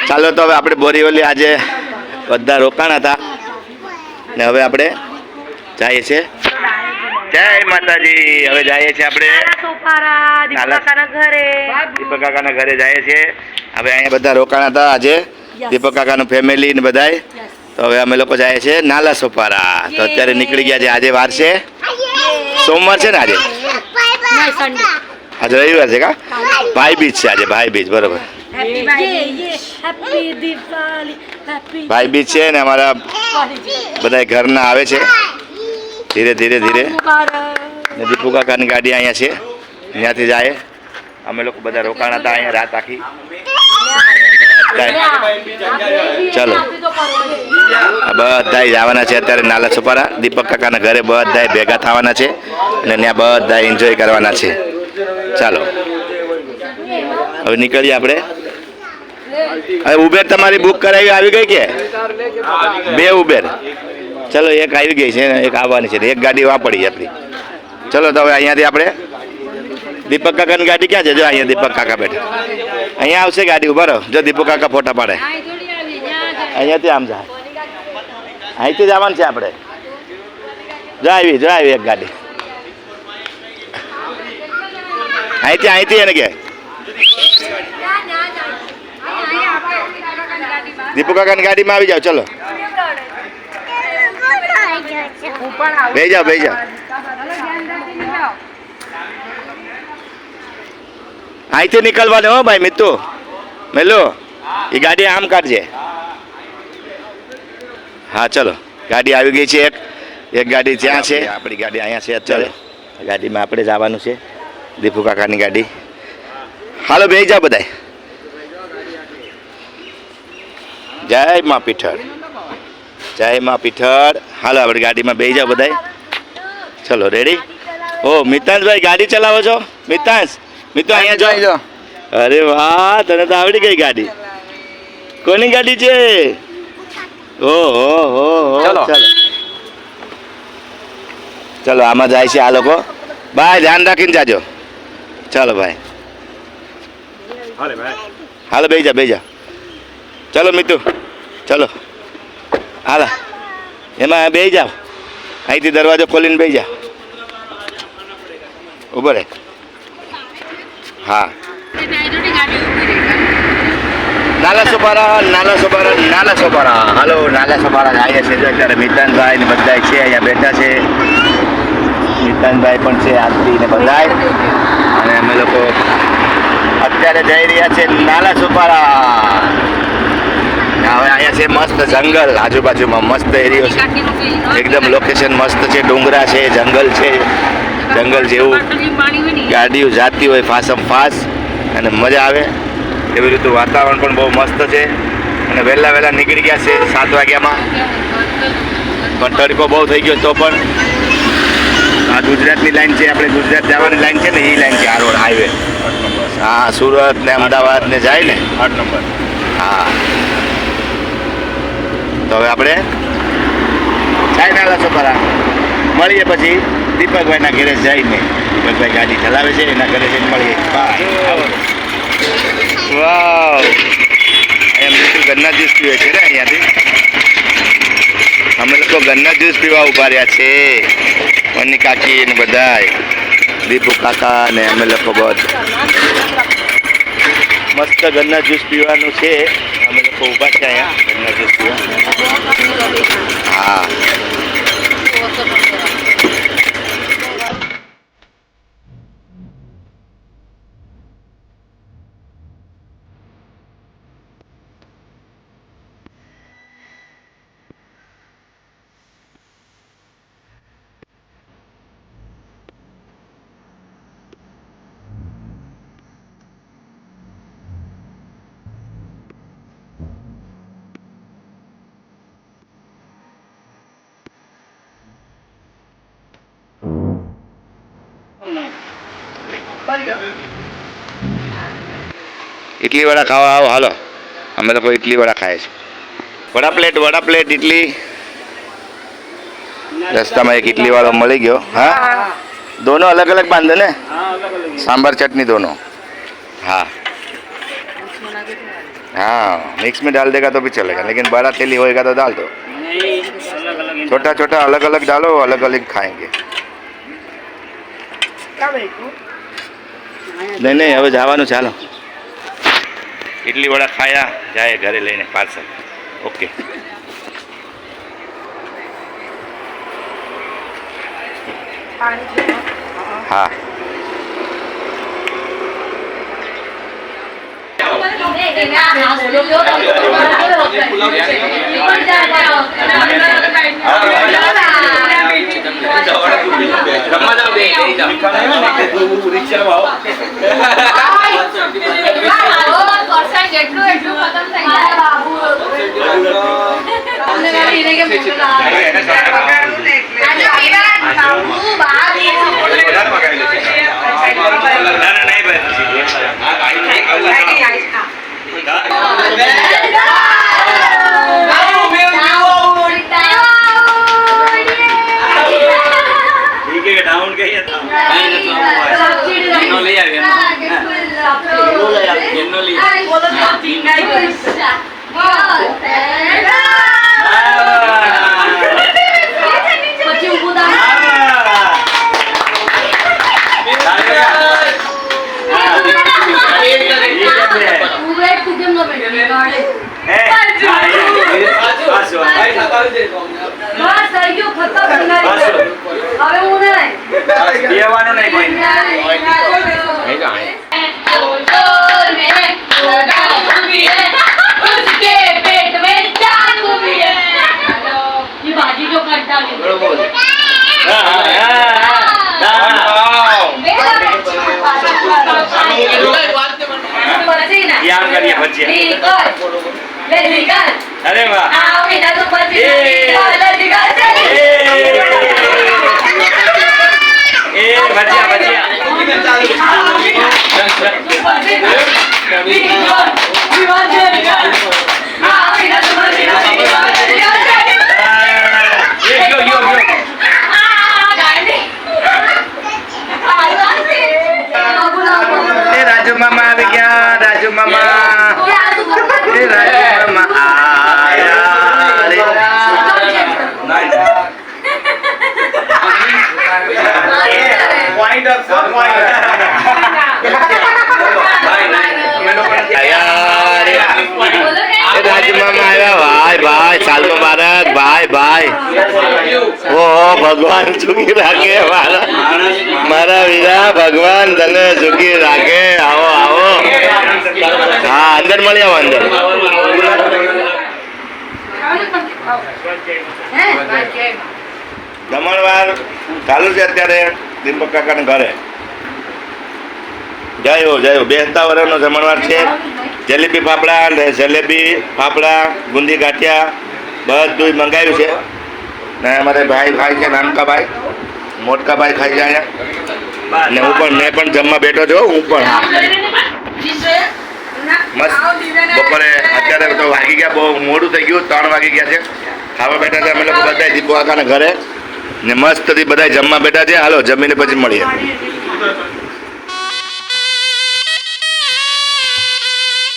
ચાલો તો હવે આપણે બોરીવલી આજે બધા રોકાણ હતા ને હવે આપણે જઈએ છીએ. જય માતાજી. હવે જઈએ છીએ આપણે દીપક કાકાના ઘરે જઈએ છીએ. હવે અહીંયા બધા રોકાણ હતા આજે દીપક કાકાનું ફેમિલી ને બધાય. તો હવે અમે લોકો જઈએ છીએ નાલા સોપારા. તો અત્યારે નીકળી ગયા છે. આજે વાર છે સોમવાર છે ને આજે રવિવાર છે કા ભાઈ બીજ છે આજે. ભાઈ બીજ બરોબર. ભાઈ બીજ છે ને અમારા બધા ઘરના આવે છે ધીરે ધીરે ધીરે. દીપુ કાકાની ગાડી અહીંયા છે ત્યાંથી જાય. અમે લોકો બધા રોકાણ હતા અહીંયા રાત આખી. ચાલો બધા જવાના છે અત્યારે નાલા સોપારા. દીપક કાકાના ઘરે બધા ભેગા થવાના છે અને ત્યાં બધા એન્જોય કરવાના છે. ચાલો હવે નીકળીએ આપણે. હવે ઉબેર તમારી બુક કરાવી આવી ગઈ કે? 2 ઉબેર. ચલો એક આવી ગઈ છે ને એક આવવાની છે. એક ગાડી વાપરી આપણી. ચલો તો હવે અહીંયાથી આપણે દીપક કાકાની ગાડી ક્યાં છે? જો અહીંયા દીપક કાકા બેઠા. અહીંયા આવશે ગાડી. ઉભા રહો. જો દીપક કાકા ફોટા પાડે. અહીંયાથી આમ જાય. અહીંથી જવાનું છે આપણે. જો આવી એક ગાડી. અહીંથી એને કે દીપુ કાકાની ગાડીમાં આવી જાવ. ચલો બેસી જાઓ. અહીંથી નીકળવાનું હો ભાઈ મિત્તુ. મેલો એ ગાડી આમ કાઢજે. હા ચલો ગાડી આવી ગઈ છે. એક ગાડી ત્યાં છે. આપણી ગાડી અહીંયા છે. ચલો ગાડીમાં આપણે જવાનું છે. દીપુ કાકાની ગાડી. હાલો બેસી જાઓ બધા. જય મા પીઠળ. જય મા પીઠળ. હાલો આપણે ગાડીમાં બેસી જાઓ બધા. ચલો રેડી. ઓ મિતાંશભાઈ ગાડી ચલાવો છો? મિતાંશ મિત્રો અહીંયા જો. અરે વાહ તને તો આવડી ગઈ ગાડી. કોની ગાડી છે? ઓહો ચલો ચલો આમાં જાય છે આ લોકો. ભાઈ ધ્યાન રાખીને જાજો. ચાલો ભાઈ. હાલો બેસી જા. ચલો મિતુ ચલો હાલો એમાં બેસી જાઓ. અહીંથી દરવાજો ખોલીને બેસી જાઓ. ઉભો રહે. હા નાલા સોપારા. હાલો નાલા સોપારા જાય છે. અત્યારે મિતાનભાઈ ને બધા છે અહીંયા બેઠા છે. મિતાનભાઈ પણ છે આરતી ને બધા. અને અમે લોકો અત્યારે જઈ રહ્યા છે નાલા સોપારા. હવે અહીંયા છે મસ્ત જંગલ. આજુબાજુમાં મસ્ત એરિયો છે. એકદમ લોકેશન મસ્ત છે. ડુંગરા છે, જંગલ છે. જંગલ જેવું ગાડીઓ જાતી હોય ફાસમ ફાસ અને મજા આવે એવી રીતે. વાતાવરણ પણ બહુ મસ્ત છે. અને વહેલા નીકળી ગયા છે 7 વાગ્યામાં. પણ તડકો બહુ થઈ ગયો તો પણ આ ગુજરાતની લાઈન છે. આપણે ગુજરાત જવાની લાઈન છે ને એ લાઈન છે. આ રોડ હાઈવે. હા સુરત ને અમદાવાદ ને જાય ને 8 નંબર. હા તો હવે આપણે જાય નાલા સોપારા. મળીએ પછી દીપકભાઈના ઘરે જઈને. દીપકભાઈ ગાડી ચલાવે છે એના ઘરે જઈને મળીએ. વાવ અહીંયા ગન્ના જ્યુસ પીવે છે ને. અહીંયાથી અમે લોકો ગન્ના જ્યુસ પીવા ઉભા રહ્યા છે. મની કાકી ને બધા દીપુ કાકા ને અમે લોકો બધા મસ્ત ગન્ના જ્યુસ પીવાનું છે. અમે લોકો ઊભા છે અહીંયા ગન્ના જ્યુસ પીવા. હા इडली वड़ा खावा आओ. हालो અમે લોકો ઇડલી વડા ખાય છે. વડા પ્લેટ ઇડલી. રસ્તામાં એક ઇડલી વાળો મળી ગયો. हाँ दोनों अलग अलग बांधे ने. सांभर चटनी दोनों. हाँ हाँ मिक्स में डाल देगा तो भी चलेगा, लेकिन बड़ा तेली होएगा तो डाल दो। छोटा छोटा अलग अलग डालो, अलग अलग खाएंगे। नहीं नहीं હવે જવાનું ચાલો, ઇડલી વડા ખાયા જાય ઘરે લઈને પાર્સલ। ઓકે હા अरे वाह भजिया भजिया राजू मामा आ गया, राजू मामा, राजू मामा आया राजू मामा आया। भाई भाई साल मुबारक भाई भाई। ओ भगवान सुखी राखे मारा मारा वीरा, भगवान तने सुखी राखे। आओ आओ हाँ अंदर मળી આવો અંદર। જમણવાર ચાલુ છે અત્યારે દીપક કાકાના ઘરે। જયો જયો 72 વર્ષનો જમણવાર છે। જલેબી ફાફડા, જલેબી ફાફડા, ગુંદી ગાંઠિયા બધું મંગાવ્યું છે ને અમારે ભાઈ ખાય છે, નાનકા ભાઈ મોટકા ભાઈ ખાઈ જાય ને હું પણ મેં પણ જમવા બેઠો છું। હું પણ મસ્ત બપોરે અત્યારે તો વાગી ગયા, બહુ મોડું થઈ ગયું, 3 વાગી ગયા છે। ખાવા બેઠા છે અમે લોકો બધા દીપુ કાકાના ઘરે ને મસ્તથી બધા જમવા બેઠા છે। હાલો જમીને પછી મળીએ।